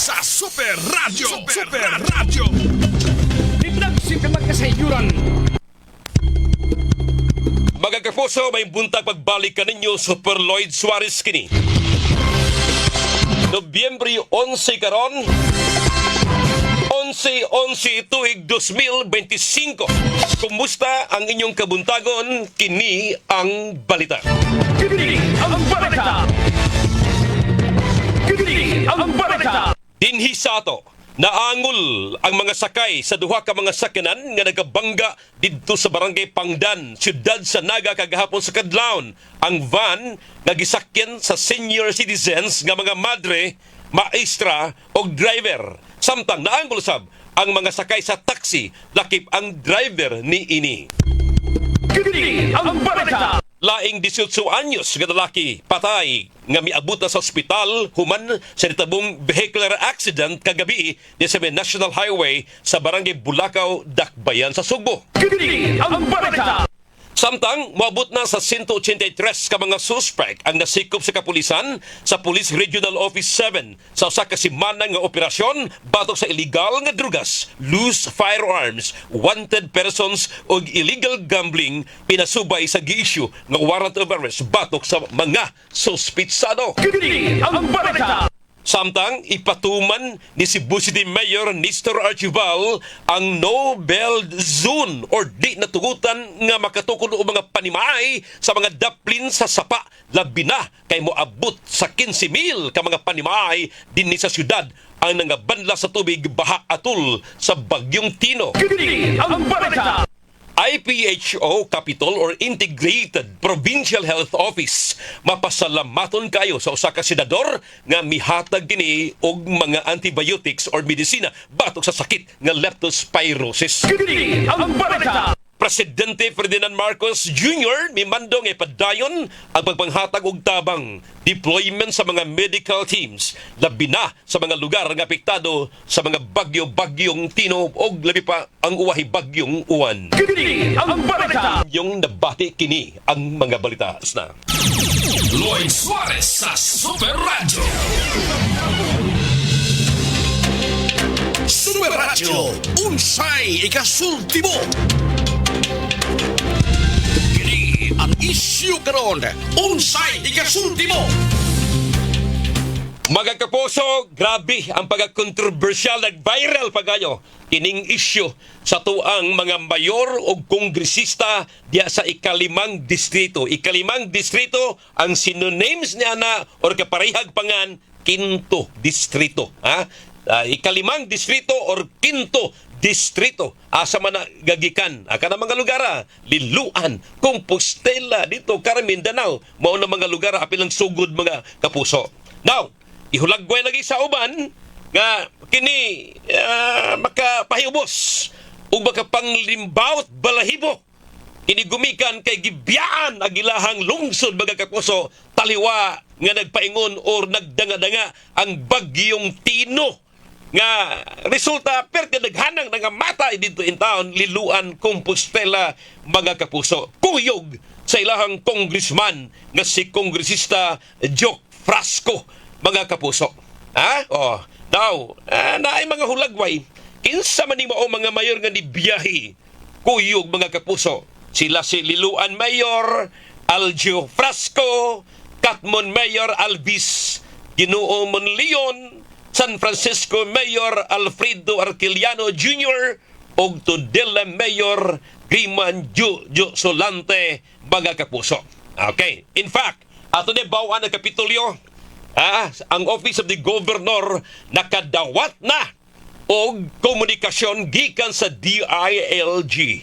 sa Super Radio. Super Radio. Nagsi ka magkasayuran. Mga kapuso, may buntag pagbalik ka ninyo Super Lloyd Suarez kini. Nobyembre 11 karon, 11 tuig 2025. Kumusta ang inyong kabuntagon? Kini ang balita. Kini ang balita. Kini ang balita. Dinhi sa ato, naangol ang mga sakay sa duha ka mga sakyanan nga nagabangga didto sa barangay Pangdan, siyudad sa Naga kagahapon sa kadlawon. Ang van nga gisakyan sa senior citizens nga mga madre, maestra o driver. Samtang naangol sab ang mga sakay sa taxi, lakip ang driver ni ini. Kini ang balita. Laing 18 anyos nga lalaki patay nga miabot na sa ospital human sa nitabong vehicular accident kagabi di sa National Highway sa barangay Bulacau, Dakbayan sa Sugbo. Kini ang balita. Samtang moabot na sa 183 ka mga suspect ang nasikop sa kapulisan sa Police Regional Office 7 sa usa ka semana nga operasyon batok sa illegal nga drugas, loose firearms, wanted persons ug illegal gambling pinasubay sa gi-issue nga warrant of arrest batok sa mga suspitsado. Kini ang balita. Samtang ipatuman ni Cebu City Mayor Nestor Archival ang no-bail zone or di natugutan nga makatukod o mga panimaay sa mga daplin sa sapa, labi na kay moabot sa 15,000 ka mga panimaay dinhi sa syudad ang nangabanla sa tubig baha atol sa Bagyong Tino. Kini ang balita. IPHO Capital or Integrated Provincial Health Office mapasalamaton kayo sa usa ka senador nga mihatag kini og mga antibiotics or medisina batok sa sakit nga leptospirosis. Kini ang balita. Presidente Ferdinand Marcos Jr. mimandong ipadayon ang pagpanghatag og tabang deployment sa mga medical teams labi na sa mga lugar nga apektado sa mga bagyong Tino og labi pa ang uwahi bagyong Uwan. Kini ang balita. Yung nabati kini ang mga balita na. Lloyd Suarez sa Super Radio. Super Radio. Unsay ikasultimo. Kini ang isyu karon. Unsay ikasultimo. Mga kapuso, grabe ang pagka-controversial nag-viral pagayo kining isyu sa tuang mga mayor o kongresista diya sa ikalimang distrito. Ikalimang distrito ang synonyms niya na or kaparehag pangan kinto distrito. Ikalimang distrito or kinto distrito. Asa man gagikan aka na mga lugar, Liluan, Compostela, dito Carmen, Danao, mao na mga lugar apilang sugod mga kapuso. Now, ihulagway lagi sa uban nga kini makapahiubos ug makapanglimbawt balahibo kini gumikan kay gibiyaan ang ilahang lungsod mga kapuso taliwa nga nagpaingon or nagdanga-danga ang bagyong Tino nga resulta perti naghanang nga matay dito in town Liluan, Compostela mga kapuso. Kuyog sa ilahang congressman nga si kongresista Joke Frasco mga kapuso. Now, naay mga hulagway. Kinsa man ni mao mga mayor nga nibiyahe. Kuyog mga kapuso. Sila si Liluan Mayor Algio Frasco, Katmon Mayor Alvis Ginoo Monleon, San Francisco Mayor Alfredo Arquiliano Jr. ug Tudela Mayor Griman Jojo Solante mga kapuso. Okay. In fact, ato ni bawaan ang Kapitolyo, ang Office of the Governor nakadawat na og komunikasyon gikan sa DILG.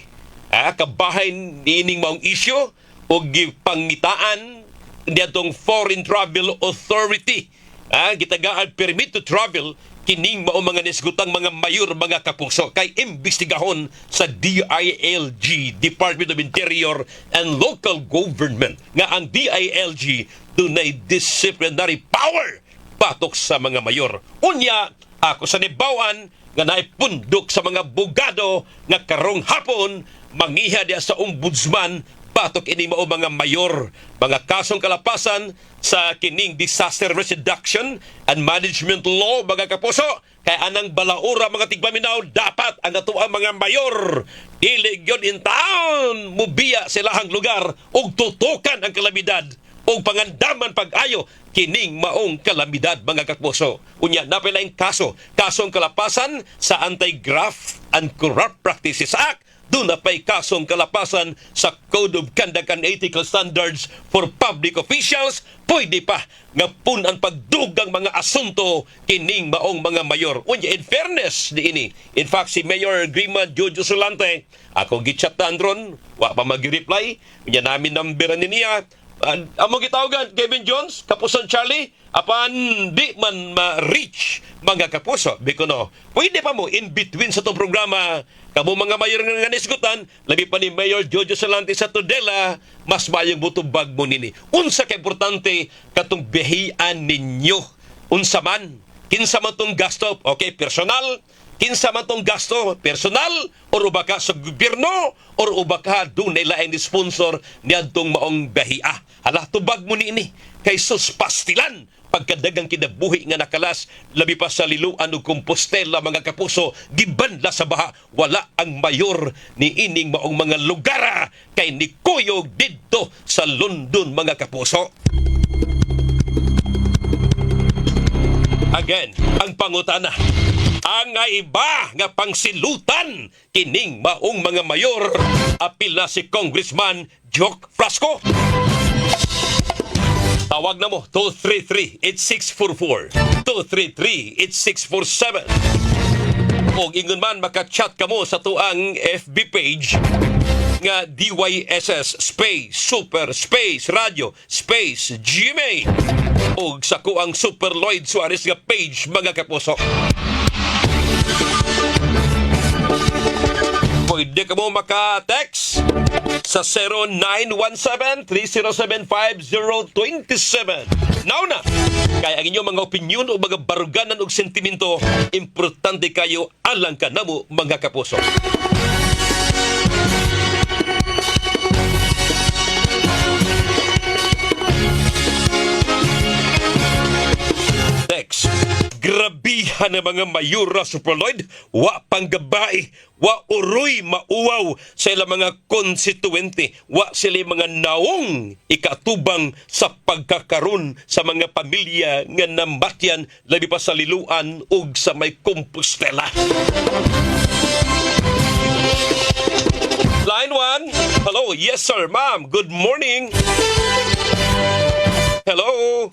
Kabahay niining maong isyu og gipangitaan niadtong Foreign Travel Authority. Gitagaan permit to travel kining mao mga nisgutang mga mayor mga kapuso kay imbestigahon sa DILG, Department of Interior and Local Government, nga ang DILG dunay disciplinary power patok sa mga mayor. Unya, ako sa nibawan nga naipundok sa mga bugado nga karong hapon mangiha diya sa ombudsman batok ini mao mga mayor, mga kasong kalapasan sa kining Disaster Risk Reduction and Management Law, mga kapuso. Kaya anang balaura mga tigpaminaw, dapat ang atuang mga mayor dili gyud in town mubiya silahang lugar ug tutukan ang kalamidad ug pangandaman pag-ayo kining maong kalamidad, mga kapuso. Unya napilaing kasong kalapasan sa Anti-Graft and Corrupt Practices Act. Doon na pa'y kasong kalapasan sa Code of Conduct and Ethical Standards for Public Officials. Pwede pa nga punan pagdugang mga asunto kining maong mga mayor. Unya, in fairness di ini. In fact, si Mayor Grima Jojo Solante, ako gichat-tan ron, wa pa mag-reply. Unya namin namberan niya. Amo gitawagan Kevin Jones, Kapuson Charlie, apan di man ma-reach mga kapuso. Bikono, pwede pa mo in between sa itong programa, kamo mga mayor nga nisgutan, labi pa ni Mayor Jojo Solante sa Tudela, mas mayang butubag mo nini. Unsa ka importante katong bihian ninyo. Unsa man, kinsa man tong gasto, okay, personal, kinsa man tong gasto, personal, or uba ka sa gobyerno, or uba ka doon nila ang sponsor niyadtong maong bahia. Hala, tubag mo ni ini. Kay sus pastilan, pagkadagang kinabuhi nga nakalas, labi pa sa Liloan ug Compostela, mga kapuso, gibanla sa baha, wala ang mayor ni ining maong mga lugar kay ni Kuyog didto sa London, mga kapuso. Again, ang pangutana, ang nga iba nga pangsilutan kining maong mga mayor, apil na si Congressman Joke Frasco. Tawag na mo, 233-8644, 233-8647. O ingon man, makachat ka mo sa tuang FB page nga DYSS space Super space Radio space GMA o sa kuang Super Lloyd Suarez nga page, mga kapuso. Pwede ka mo maka-text sa 0917-307-5027. Now na! Kaya ang inyong mga opinyon o mga baruganan o sentimento, importante kayo alang ka na mo, mga kapuso. Text. Grabihan ng mga mayura, Super Lloyd, wa panggabae, wa uroy mauwaw sa ilang mga konstituente, wa sila mga naong ikatubang sa pagkakaroon sa mga pamilya nga namatyan, labi pa sa Liloan ug sa may Compostela. Line 1. Hello, yes sir, ma'am. Good morning. Hello.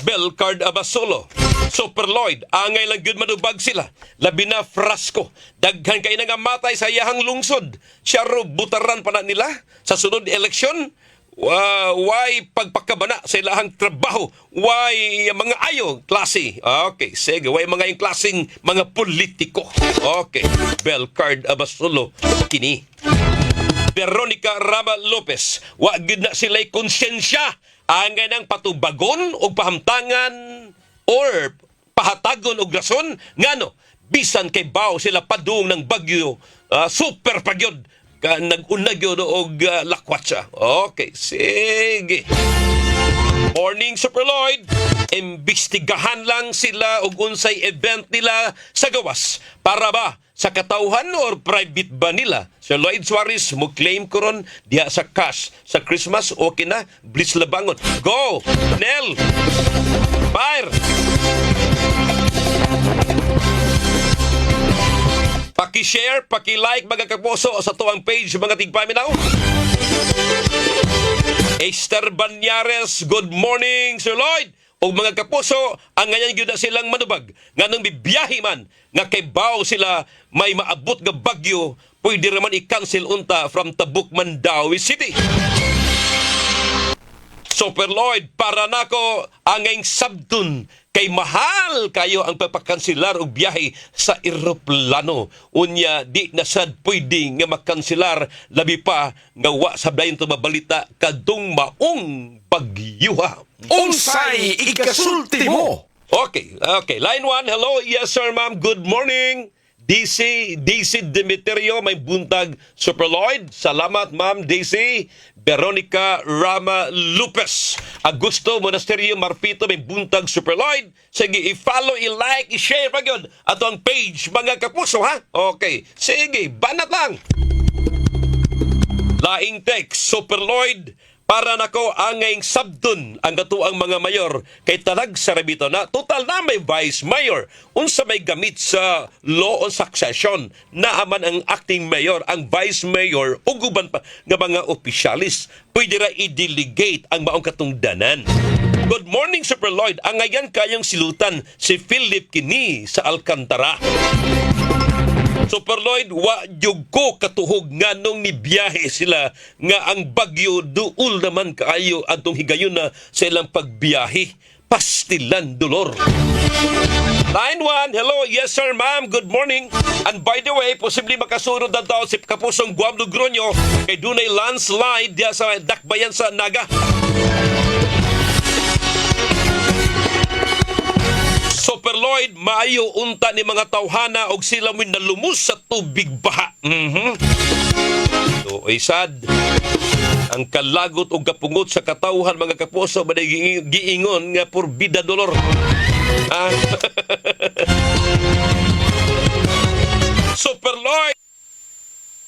Belcard Abasolo, Super Lloyd, angay lang good manubag sila. Labi na Frasco, daghan kay nga matay sa iyahang lungsod. Siya ro butaran pa na nila sa sunod eleksyon. Why pagpakabana sa ilahang trabaho? Why mga ayo klase? Okay, sige, why mga yung klaseng mga politiko? Okay, Belcard Abasolo, kini. Veronica Rama Lopez, wa gid na sila'y konsensya angay ng patubagon o pahamtangan or pahatagon o rason ngano bisan kay baw sila padung ng bagyo, super pagyod nag-unag yun og lakwatsa. Okay, sige. Morning, Super Lloyd. Imbestigahan lang sila og unsay event nila sa gawas. Para ba sa katauhan or private ba nila? Sir Lloyd Suarez, mo claim ko ron diya sa cash. Sa Christmas, okay na. Blitz labangon. Go! Nel! Fire! Paki-share, paki-like, mga kapuso sa tuwang page, mga tigpaminaw. Esther Banyares, good morning, Sir Lloyd. O mga kapuso, ang ngayon yun na silang manubag. Nga nang bibiyahe man, nga kay baw sila may maabot nga bagyo, pwede raman i-cancel unta from Tabuk, Mandawi City. Super Lloyd, para nako angay sabdun kay mahal kayo ang papakansilar og biyahe sa eroplano. Unya di na sad pwede nga makansilar labi pa nga wa sabdayon to mabalita kadung maong bagyuha. Unsay ikasulti mo? Okay. Line 1, hello. Yes sir, ma'am. Good morning. Daisy Demeterio, may buntag Superloid. Salamat, Ma'am Daisy. Veronica Rama Lupes. Augusto Monasterio Marpito, may buntag Superloid. Sige, i-follow, i-like, i-share pa yun. Ato ang page, mga kapuso, ha? Okay. Sige, banat lang. Laing text, Superloid, para nako angayng sabdon ang katuang mga mayor kay talag sa rebito na total na may vice mayor unsa may gamit sa law on succession na aman ang acting mayor, ang vice mayor ug uban pa nga mga opisyalis pwede ra i-delegate ang maong katungdanan. Good morning, Super Lloyd. Ang ngayon kayong silutan si Philip Kini sa Alcantara. Super Lloyd, wa jud ko katuhog nga nung nibiyahe sila nga ang bagyo duol naman kaayo adtong higayon na sa ilang pagbiyahe. Pastilan dolor. Line 1, hello, yes sir ma'am, good morning. And by the way, posible makasurod na daw si Kapusong Guam Lugronyo kay dunay landslide diya sa dakbayan sa Naga. Super Lloyd, maayo unta ni mga tawhana og sila mo'y nalumos sa tubig baha. So, ay sad. Ang kalagot o kapungot sa katawhan mga kapuso giingon nga purbida dolor. Super Lloyd,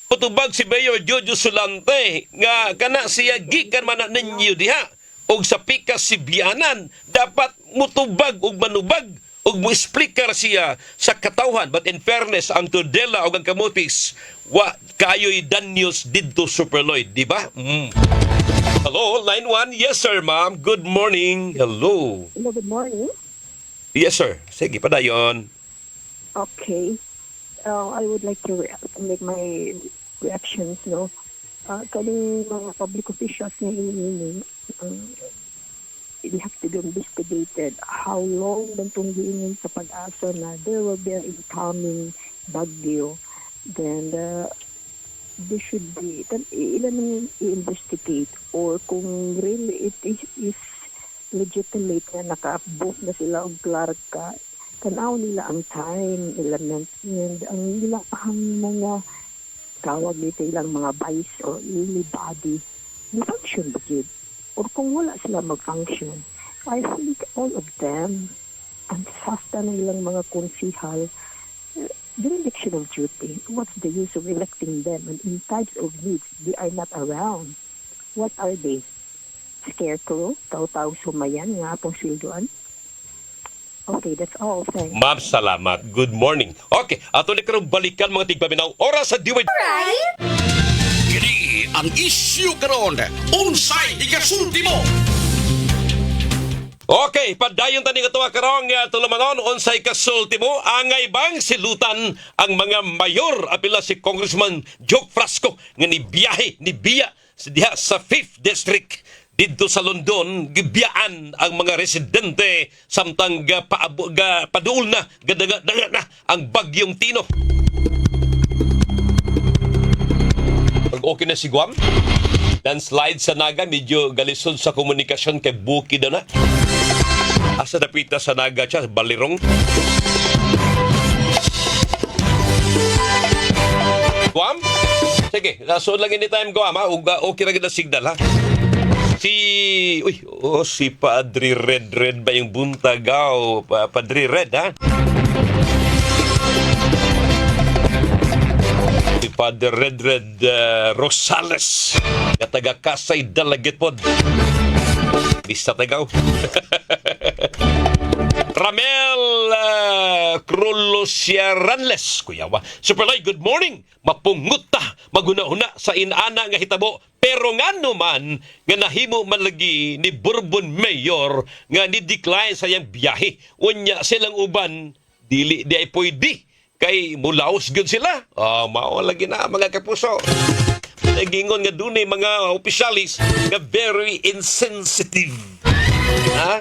putubag si Mayor Jojo Sulante nga kana siya gikan man ninyo diha og sa pikas si Bianan dapat mutubag og manubag og mo-explicar siya sa katawhan. But in fairness, ang Tudela o ang Kamutis, wa kayo'y danyos dito, Super Lloyd, di ba? Hello, line 1. Yes, sir, ma'am. Good morning. Hello. Hello, good morning. Yes, sir. Sige, padayon. Okay. I would like to make my reactions, no? Kaling mga public officials na it have to be investigated how long bang itong giingin sa pag-asa na there will be an incoming bagyo. Then, there should be, ilan ang i-investigate or kung really it is legitimate na naka-book na sila o klarka, tanaw nila ang time, element, and ang nilapahang mga tawag nito ilang mga vice or really body, ni-function ba yun? Or kung wala sila mag-function, I think all of them, ang sasta ng ilang mga konsihal, the election of duty, what's the use of electing them? And in times of needs, they are not around. What are they? Scarecrow? Taw-taw sumayan nga pong silduan? Okay, that's all. Thanks. Ma'am, salamat. Good morning. Okay, ato ni karong balikan mga tigpaminaw. Oras sa diway. Kini ang issue karon. Unsay ikasulti mo? Okay, padayon tani nga tuwa karong tulumanon unsay kasulti mo angay bang silutan ang mga mayor apila si Congressman Joke Frasco nga ni biya diha sa 5th District dito sa London gibiyaan ang mga residente samtang paduol na gadaga na ang bagyong Tino. Pag okay na si Guam, landslide sa Naga, medyo galisod sa komunikasyon kay Buki daw na. Asa napita sa Naga siya, Balirong. Guam? Sige, nasoon lang anytime Guam ha. Okay na ganda signal ha. Si Padre Red ba yung buntagaw? Padre Red ha? Si Padre Red Rosales nga taga Kasay Dalagit pod. Bisa tagaw. Ramel Crolosiaranles, kuyawa. Superlay, good morning. Mapungut ta, maguna-una sa inana nga hitabo. Pero nga naman, nga nahimo malagi ni Bourbon Mayor nga ni-decline sa iyang biyahe. Unya silang uban, di ay pwede. Kay mulaos gud sila. Mao lagi na mga kapuso. Nagingon nga dunay mga opisyalis nga very insensitive. Ha?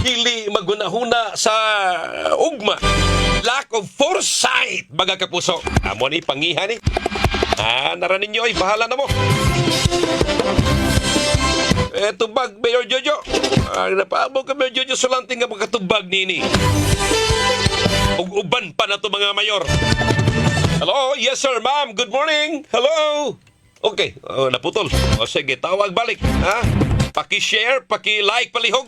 Dili magunahuna sa ugma. Lack of foresight, mga kapuso. Amo ni pangihan ni. Naranin nyo ay bahala na mo. Tubag, Mayor Jojo. Napaabog ka, Mayor Jojo, sulanting nga magkatubag nini. ug uban pa na to mga mayor. Hello? Yes sir, ma'am. Good morning. Hello? Okay, naputol. O sige, tawag balik. Ha? Paki-share, paki-like, palihog.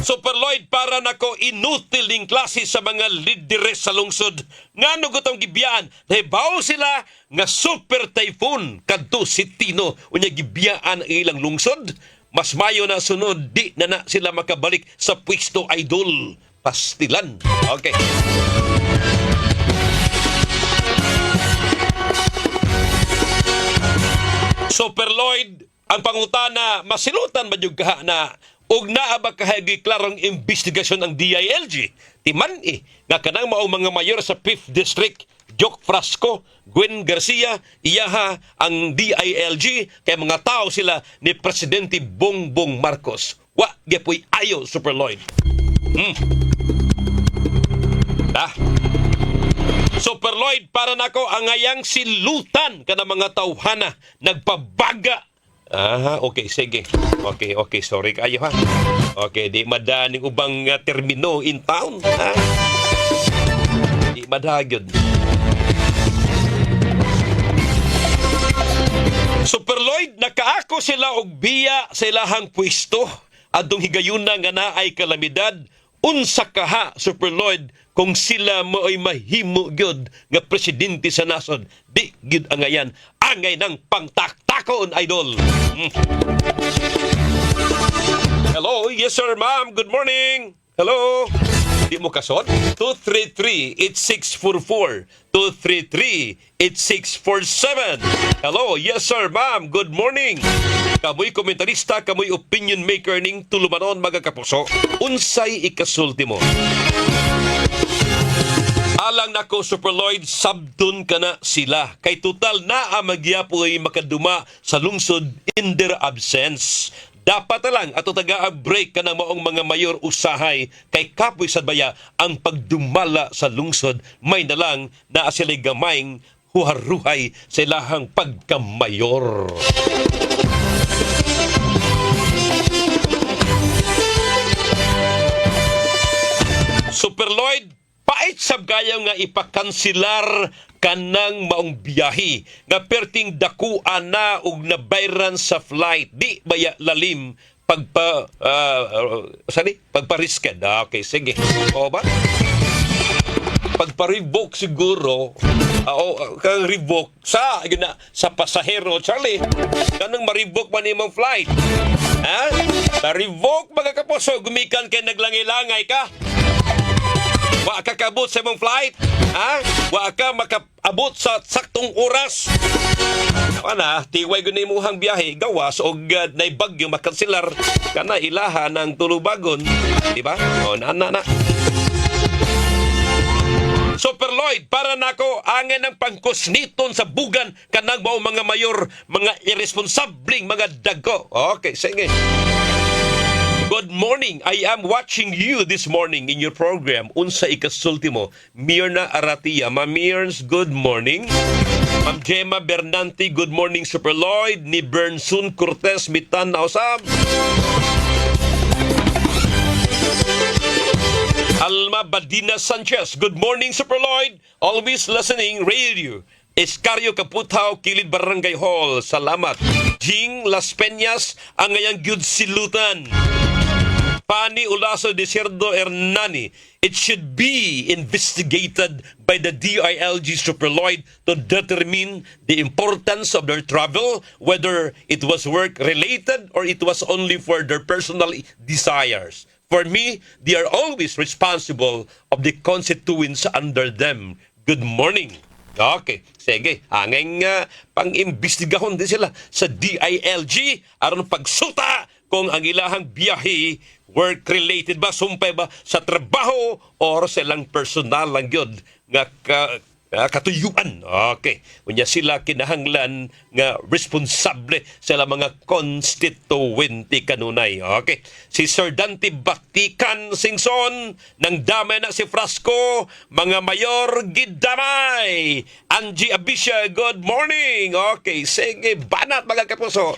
Super Lloyd, para nako inutil ning klase sa mga lideres sa lungsod. Nga no gutong gibiyaan, nahibaw sila nga super typhoon kadto si Tino unya gibiyaan ang ilang lungsod. Mas mayo na sunod, di na sila makabalik sa pwesto idol. Pastilan. Okay. Super Lloyd, ang pangutana, masilutan ba yung kaha na ug naa ba kahagi klarong investigasyon ang DILG? Timan nga kanang maong mga mayor sa 5th District, Joke Frasco, Gwen Garcia, iyaha ang DILG kay mga tao sila ni Presidente Bongbong Marcos. Wa gyapon ayo Super Lloyd. Super Lloyd, para nako ang ngayang silutan kana mga tawhana nagpabaga. Okay, sige. Okay, sorry kayo ha. Okay, di madaning ubang termino in town. Di madagod. Super Lloyd, nakaako sila og biya sa ilahang pwesto. Adtong higayuna nga naay kalamidad. Unsa kaha, Super Lloyd, kung sila mo ay mahimo gyud nga presidente sa nasod, di gyud angayan angay ng pangtaktakon idol. Hello, yes sir, ma'am. Good morning. Hello. Di mo kasod? 233-8644. 233-8647. Hello, yes sir, ma'am. Good morning. Kamoy komentarista, kamoy opinion maker ning tulumanon mga kapuso. Unsay ikasulti mo? Alang nako Super Lloyd, sabdon ka na sila. Kay total na magyapoy makaduma sa lungsod in their absence. Dapat na lang ato taga-break ka ng maong mga mayor usahay kay kapoy sa baya ang pagdumala sa lungsod. May na lang na sila'y gamayng huharuhay sa ilahang pagkamayor. Super Lloyd, pait sab kayo nga ipakansilar kanang maong biyahe nga perting dakuan na ug nabayran sa flight di baya lalim pagparisked. Okay, sige. O ba? Pagpa-revoke siguro, kang revoke sa pasahero, Charlie. Kanang ma-revoke man imong flight. Ha? Ma-revoke mga kapuso, gumikan kay naglangay-langay ka. Wa ka kabot sa imong flight? Ha? Wa ka makaabot sa saktong oras? Tiway gud imong biyahe gawas og naibagyo makanselar kana ilaha ng tulubagon, di ba? O na. Super Lloyd, para nako angin ng pangkusniton sa bugan kanang mao mga mayor, mga irresponsabling mga dago. Okay, sige. Good morning. I am watching you this morning in your program. Unsa ikasulti mo? Mirna Aratia. Ma'am Mirns, good morning. Ma'am Gemma Bernanti, good morning Super Lloyd. Ni Bernsun Cortez, Mitan Nausab. Alma Badina Sanchez, good morning Super Lloyd. Always listening radio. Escario Kaputaw, Kilid Barangay Hall. Salamat. Jing Las Peñas, ang ngayang gyud silutan. Pani Ulaso de Cerdo Hernani, it should be investigated by the DILG Super Lloyd to determine the importance of their travel, whether it was work-related or it was only for their personal desires. For me, they are always responsible of the constituents under them. Good morning. Okay, sige. Hanggang pang-imbestigahon din sila sa DILG aron pagsuta kung ang ilahang biyahe work-related ba, sumpay ba sa trabaho o sa ilang personal lang yun nga katuyuan. Okay. Unya sila kinahanglan nga responsable sa mga constituente kanunay. Okay. Si Sir Dante Batikan Singson, nang damay na si Frasco, mga mayor gidamay. Angie Abisha, good morning. Okay, sige, banat mga kapuso.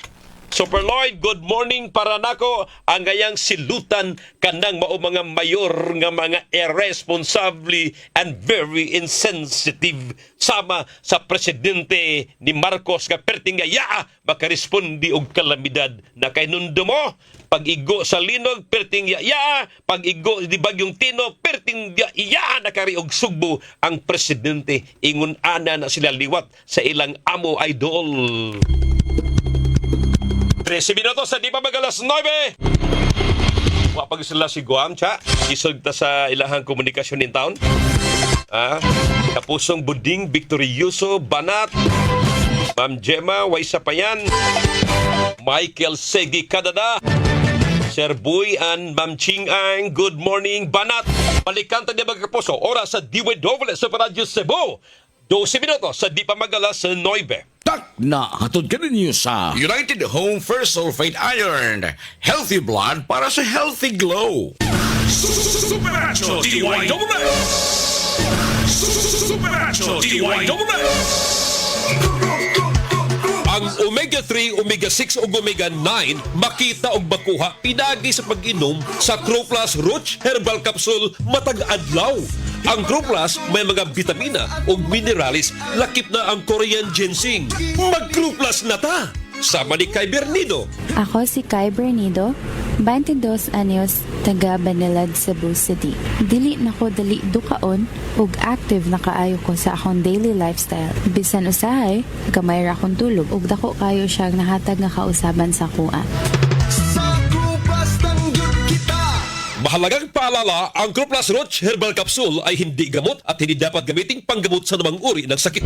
Super Lloyd, good morning para nako. Ang gayang silutan kanang mao mga mayor nga mga irresponsible and very insensitive sama sa presidente ni Marcos nga perting nga yaa makarespondi og kalamidad na kay nundo mo pag-igo sa linog perting yaa pag-igo di bagyong Tino perting yaa nakari og sugbo ang presidente ingon ana na sila liwat sa ilang amo idol. 13 minutos sa di pa magalas 9. Wapag sila si Guam, cha. Isog ta sa ilahang komunikasyon in town. Kapusong Buding, Victorioso, Banat, Ma'am Gemma, Waisa Payan, Michael Segi Canada, Sir Boy and Ma'am Ching Ang, good morning, Banat. Balikan ta di mga kapuso, oras sa DWW sa Radyo Cebu. 12 minutos sa di pa magalas 9. Tak na hatod ka ninyo sa United Home First Sulfate Iron. Healthy blood para sa healthy glow. Supernatural DYWS! Supernatural DYWS! Ang omega-3, omega-6 ug omega-9 makita og makuha pinagi sa pag-inom sa Croplas Roach Herbal Capsule matag adlaw. Ang Croplas may mga vitamina ug mineralis lakip na ang Korean ginseng. Mag-Croplas na ta! Sama ni Kai Bernido. Ako si Kai Bernido, 22 anyos, taga Banilad, Cebu City. Dili na ko dali dukaon ug active na kaayo ko sa akong daily lifestyle. Bisan usahay, gamay ra akong tulog ug dako kayo siyang nahatag nga kausaban sa kuha. Mahalagang paalala, ang Croplas Roach Herbal Capsule ay hindi gamot at hindi dapat gamiting panggamot sa namang uri ng sakit.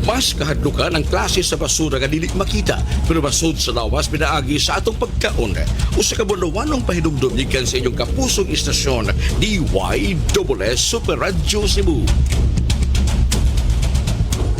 Mas kahadlukan ang klase sa basura nga dili makita pero masud sa lawas pinaagi sa atong pagkaon. Usa ka bunawanong pahinumdum gikan sa inyong kapusong istasyon DYWS Super Radyo Cebu.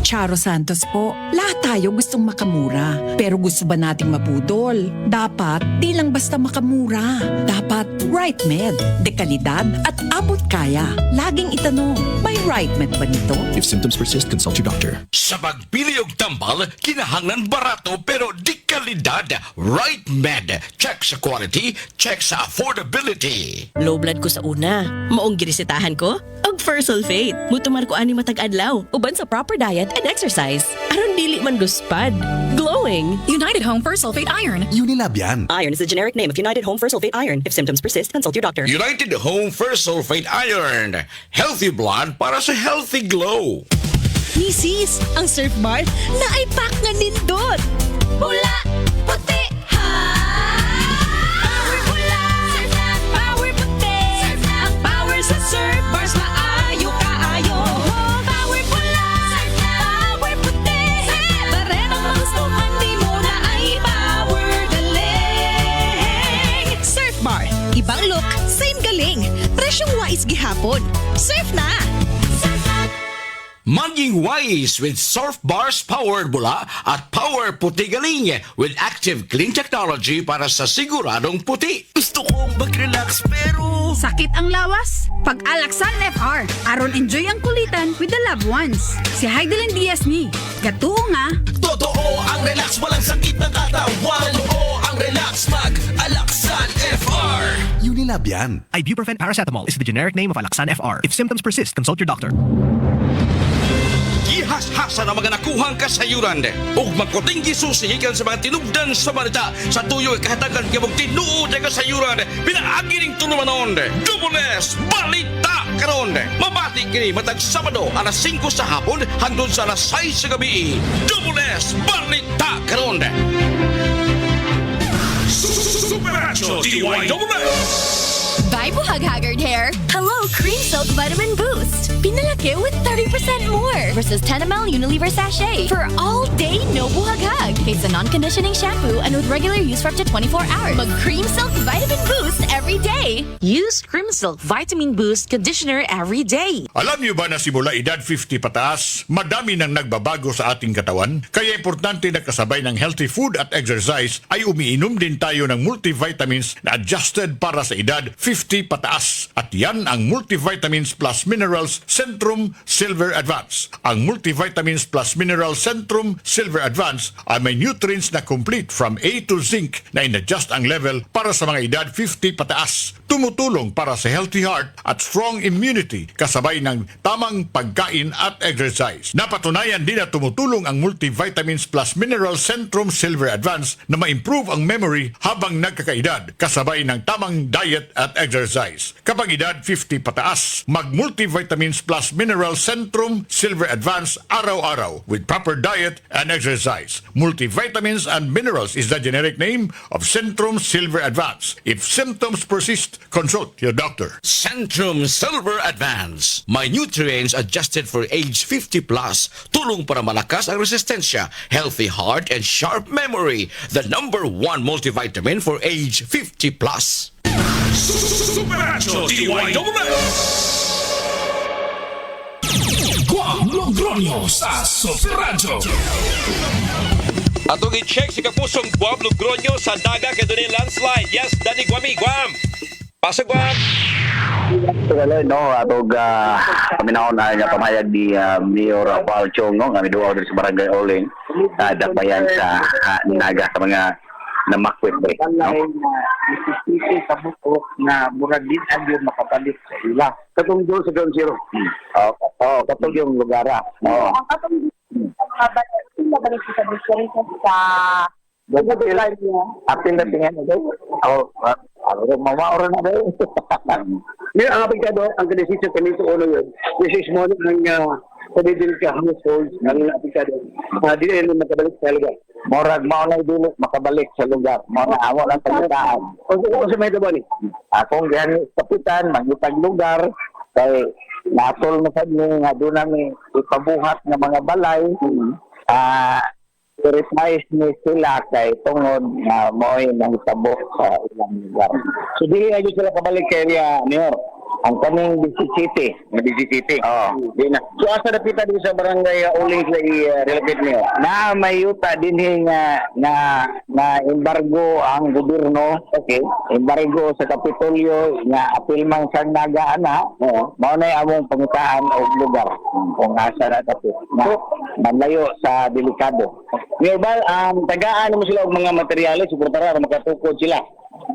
Charo Santos po, lahat tayo gustong makamura. Pero gusto ba nating mabudol? Dapat, di lang basta makamura. Dapat right med, dekalidad at abot kaya. Laging itanong, may right med ba nito? If symptoms persist, consult your doctor. Sa pagpili og tambal, kinahanglan barato pero di kalidad. Right med. Check sa quality, check sa affordability. Low blood ko sa una. Maong ginisitahan ko? Og First Sulfate. Mutumar ko ani matag adlaw. Uban sa proper diet and exercise. Aron dili man luspad. Glowing. United Home First Sulfate Iron. Unilab yan. Iron is the generic name of United Home First Sulfate Iron. If symptoms persist, consult your doctor. United Home First Sulfate Iron. Healthy blood para sa healthy glow. Misis, ang Surf Bar na ay pack nga nindot. Pula, puti, ha! Power pula, surf na, power puti. Surf na, ang power sa Surf Bars maayo kaayo. Power pula, surf na, power puti. Bareno ang gustuhan di mo na ay power galing. Surf Bar, ibang look, same galing. Presyong wais gihapon. Surf na! Surf na! Maging wise with Surf Bars Powered Bula at Power Puti Galing with active clean technology para sa siguradong puti. Gusto kong mag-relax pero... Sakit ang lawas? Pag-Alaxan FR, aron enjoy ang kulitan with the loved ones. Si Heidelin Diaz ni, gatuo nga. Totoo ang relax, walang sakit ng katawan. Totoo ang relax, mag-Alaxan FR. Unilab yan. Ibuprofen paracetamol is the generic name of Alaxan FR. If symptoms persist, consult your doctor. Gihas-hasa na mga nakuhang kasayuran ug magkuting gisusihikan sa mga tinubdan sa balita sa tuyo kahatagan kay mong tinuod na kasayuran pinaagi ning tulumanon Doubles Balita karon mabati kini matag Sabado alas 5 sa hapon hangtod sa alas 6 sa gabi. Doubles Balita karon. Supernatural DYWS! Bye, buhag-haggard hair! Hello, Cream Silk Vitamin Boost. Pinalaki with 30% more versus 10 ml Unilever sachet for all day no buhag-hag. Kaysa non-conditioning shampoo and with regular use for up to 24 hours. Mag Cream Silk Vitamin Boost every day. Use Cream Silk Vitamin Boost Conditioner every day. Alam niyo ba na simula edad 50 pataas, madami nang nagbabago sa ating katawan? Kaya importante na kasabay ng healthy food at exercise ay umiinom din tayo ng multivitamins na adjusted para sa edad 50 pataas. pataas. At yan ang Multivitamins Plus Minerals Centrum Silver Advance. Ang Multivitamins Plus Minerals Centrum Silver Advance ay may nutrients na complete from A to zinc na in-adjust ang level para sa mga edad 50 pataas. Tumutulong para sa healthy heart at strong immunity kasabay ng tamang pagkain at exercise. Napatunayan din na tumutulong ang Multivitamins Plus Mineral Centrum Silver Advance na ma-improve ang memory habang nagkakaedad kasabay ng tamang diet at exercise. Kapag edad 50 pataas, mag-Multivitamins Plus Mineral Centrum Silver Advance araw-araw with proper diet and exercise. Multivitamins and Minerals is the generic name of Centrum Silver Advance. If symptoms persist, consult your doctor. Centrum Silver Advance. May nutrients adjusted for age 50 plus. Tulong para malakas ang resistensya, healthy heart, and sharp memory. The #1 multivitamin for age 50 plus. Superacho DYWS Guam Logronyo sa Superacho. Atong i-check si Kapusong Guam Logronyo sa daga kay dunay landslide. Yes, Danny Guami, Guam. Pasok, Guam. No, atog paminahon na nga pamayag di Mayor Paul Chong no, kami duwa diri sa Barangay Oling, dakbayan sa Naga sa mga namakwit ba no. Isisisi sa buko na murag din agyo makabalik sa ila. Katong doon sa ground zero. Katong yung lugar. Ang katong sila balik sa distrito sa Apil na tingin na daw. Mamaura na daw. Ngayon, ang apikado, ang kadesisyon kami sa ulo yun. This is mo ng pabidil ka household, ang apikado. Hindi na makabalik sa lugar. Morag, maunay dilo, makabalik sa lugar. Maunay, amo lang pagkataan. Kung sa may dabo ni? Akong ganyan kapitan, magitag lugar, kay natol na sa nga doon namin ipabuhat ng mga balay, i-revise ni sila kay tungod na mo'y nangtabok sa ilang lugar. So, dili na sila kabalik kay Mayor. Ang kaming City. Di na. So, asa napita din sa barangay Uling sa i-relocate niyo? Na may yuta din na embargo ang gobyerno. Okay. Embargo sa Kapitolyo nga apilmang sa Naga-ana. Mao na among pangitaan o lugar kung asa na tapos. Na malayo sa delikado. Mayor Bal, tagaan mo sila og mga materyales suportara makatukod sila.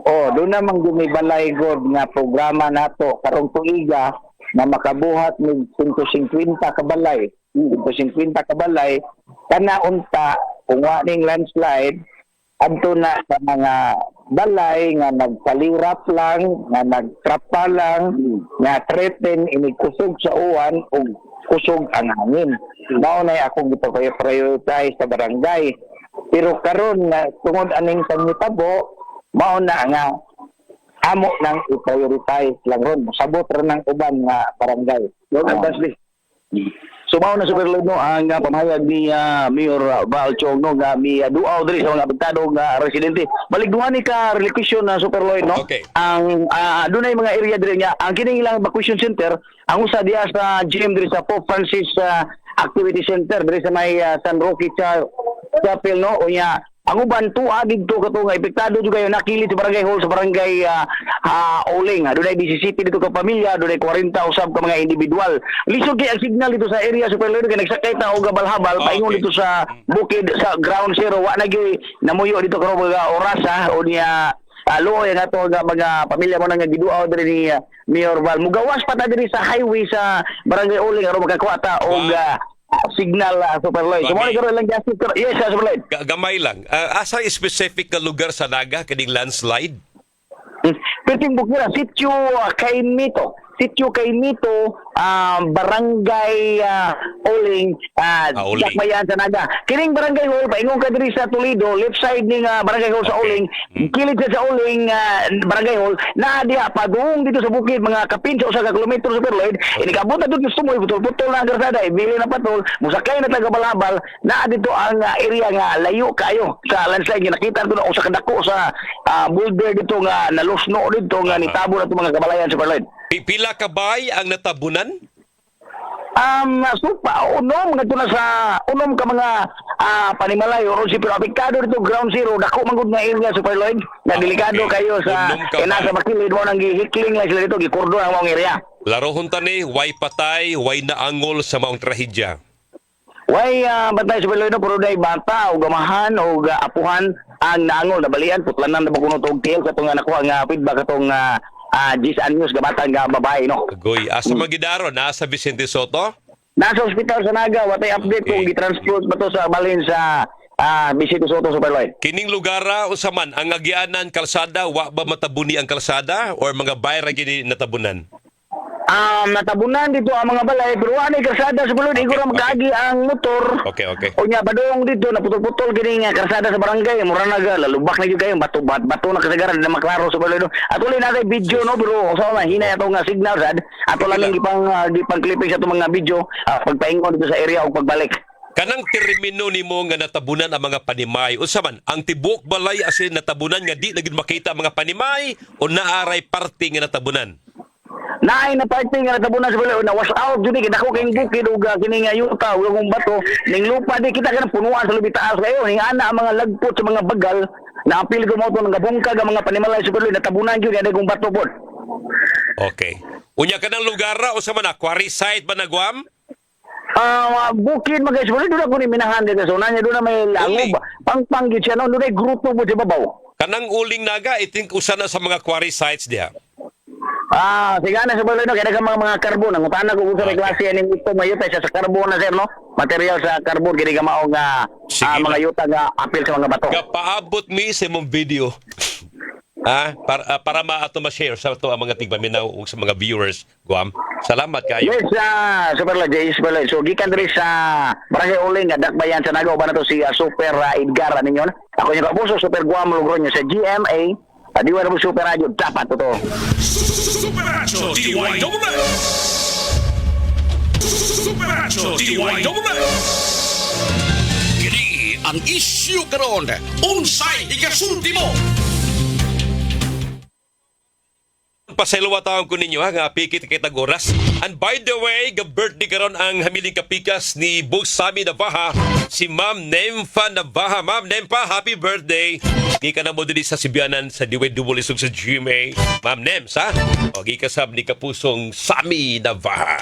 Doon namang gumibalay god nga programa nato karong tuiga na makabuhat ng 150 kabalay. 150 kabalay kana unta kung wa ning landslide adto na sa mga balay nga nagkalirap lang, nga nagtrapa lang, nga threaten inikusog sa uwan o kusog ang hangin. Mao na akong gipa-prioritize sa barangay. Pero karon nga tungod aning pangitabo mao na nga amo nang i-prioritize lang ron. Sabot rin ng uban nga barangay. So mao na Superlord no ang pamahayag ni Mayor Val Chong no nga mi duaw diri sa mga apektado nga residente. Baligduhan ni ka relocation na Superlord no. Okay. Ang dunay mga area diri nga ang kining ilang evacuation center ang usa diha sa GM diri sa Pope Francis Activity Center diri sa may San Roque Chapel no unya. Ang uban tuwa dito kato nga epektado jud kayo nakili sa barangay hall sa barangay Oling. Dunay 17 dito ka pamilya, dunay 40 usab ka mga individual. Lisod kay ang signal dito sa area Superlord kay nagsakay ta og habal-habal paingon dito sa bukid sa ground zero wa na gyud namuyo dito karon mga oras o niya aloy nga to mga pamilya mo nang giduaw diri ni Mayor Val. Mugawas pa ta diri sa highway sa barangay Oling aron makakuha ta og signal Superlord. Kumao garo lang justice. Yes, Superlord. Gamay lang. Asa specific ka lugar sa Naga kining landslide? Perting bukira, Sitio Caimito, barangay Oling, Dakbayan sa Naga. Kining barangay hall, paingon ka diri sa Toledo, left side ning barangay hall sa Oling, kilid sa Oling barangay hall, na diha padung dito sa bukid mga kapin sa usa ka kilometro sa Superlord. Inikabot na dito gusto mo putol-putol na garsada, ibili na patol, musakay na taga-balabal, na dito ang area nga layo kayo sa landslide nga nakita ko na usa ka dako sa boulder dito nga nalusno dito nga nitabo na itong mga kabalayan sa Superlord. Pila ka bay ang natabunan? Supa, unom, nga na sa, unom ka mga panimalay, o si pero apikado dito, ground zero, dako manggod nga area, Super Lloyd, na delikado okay. kayo sa, Unom ka nasa makilid mo, nang gihikling lang sila dito, gikurdo ang mga area. Laro hunta ni, way patay, way naangol sa maong trahedya. Way, bantay Super Lloyd, no, pero dahil bata, o gamahan, o apuhan, ang naangol, nabalian, putlanan na bagunot og tail, katong nakuha nga feedback, katong Gis Anyos, gabatan nga babae, no? Goy, asa magidaro? Nasa Vicente Soto? Nasa ospital sa Naga, watay update kung gitransport ba to sa balin sa Vicente Soto, Super Lloyd. Kining lugara usaman ang agianan kalsada wa ba matabuni ang kalsada or mga bayra gini natabunan? Natabunan dito ang mga balay, pero wala karsada sa bulod, igura magkaagi ang motor. Okay. O niya, badong dito, naputol-putol gini nga karsada sa barangay, mura na lalubak na yun kayo, bato na kasagaran, na maklaro sa bulod. At ulit natin video, no, bro, so hinay ito nga signal, sad, at wala nang gipang clipping sa itong mga video, pagpaingon dito sa area o pagbalik. Kanang termino nimo nga natabunan ang mga panimay, usaman ang tibok balay asin natabunan nga di lagid makita ang mga panimay o naaray parte nga natabunan? Naay na parte nga natabunan sa bulod, na wash out yun, kidako kayong bukid, o kini nga yuta, ulang bato, ning lupa di kita ka punuan sa lubi taas kayo, ning ana ang mga lagpot sa mga bagal, na apil ko mo ito, ng gabungkag ang mga panimalay sa bulod, natabunan yun, yan kong bato po. Okay. Unya ka ng lugar o sa mana, quarry site ba na Guam? Bukid mga guys, doon ako ni minahan dito, so nanya doon na may langob, pangpanggit siya, no, doon ay grupo mo sa babaw. Kanang uling naga, I think usa na sa mga quarry sites diha. Sigana sa balo, no, kaya ka mga karbon, ang utana ko sa klase yan, ito may yuta, sa karbon na sir, no, material sa karbon, kaya ka maong mga yuta nga apil sa mga bato. Kapaabot mi sa mong video. Para maato ma-share sa to ang mga tigpaminaw ug sa mga viewers, Guam. Salamat kayo. Yes, Super Lloyd, so gikan diri sa Barangay Uling, dakbayan sa Nagaw ba na to si Super Edgar ninyo. Ako yung kapuso, Super Guam Logroño sa GMA. Di wala mo Super Radio, dapat to. Super Radio DYWS. Super Radio DYWS. Kini ang issue karon, unsay ikasulti mo? Pasaluwa taon ko ninyo nga pikit kitag oras. And by the way, birthday karon ang hamiling kapikas ni Boss Sammy Navaja, si Ma'am Nemfa Navaja. Ma'am Nemfa, happy birthday. Di ka na mo din sa Sibianan sa DWS sa GMA. Ma'am Nems, ha? O gikasab ni kapusong Sammy Navaja.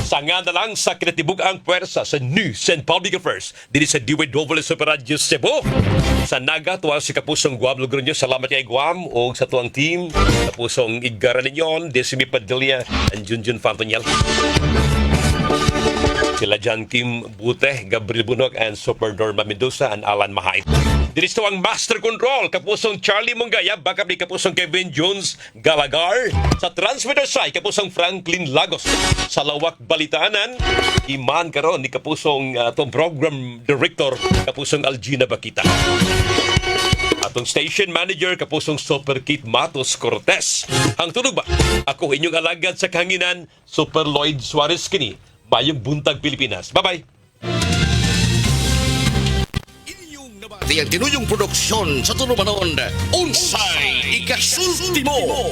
Sanga na lang sa kinatibug ang pwersa sa News and Public Affairs dili sa DWS Super Radio Cebu. Sa Naga, tuwa si kapusong Guam Logroño. Salamat kay Guam o sa tuwang team. Kapusong Igara ninyon, Desimi Padilla, and Junjun Fantoniel. Sila John Kim Bute, Gabriel Bunok, and Super Norma Mendoza, and Alan Mahait. Dito ang Master Control, kapusong Charlie Mungaya, backup ni kapusong Kevin Jones Galagar. Sa transmitter side, kapusong Franklin Lagos. Sa Lawak Balitaanan, Iman karon ni kapusong atong program director, kapusong Algina Bakita. Atong station manager, kapusong Super Kit Matos Cortez. Ang tunog ba? Ako inyong alagad sa kahanginan, Super Lloyd Suarez kini. Bayong Buntag, Pilipinas. Bye-bye! Ang tinuyong produksyon sa Tulumanon, unsay ikasulti mo?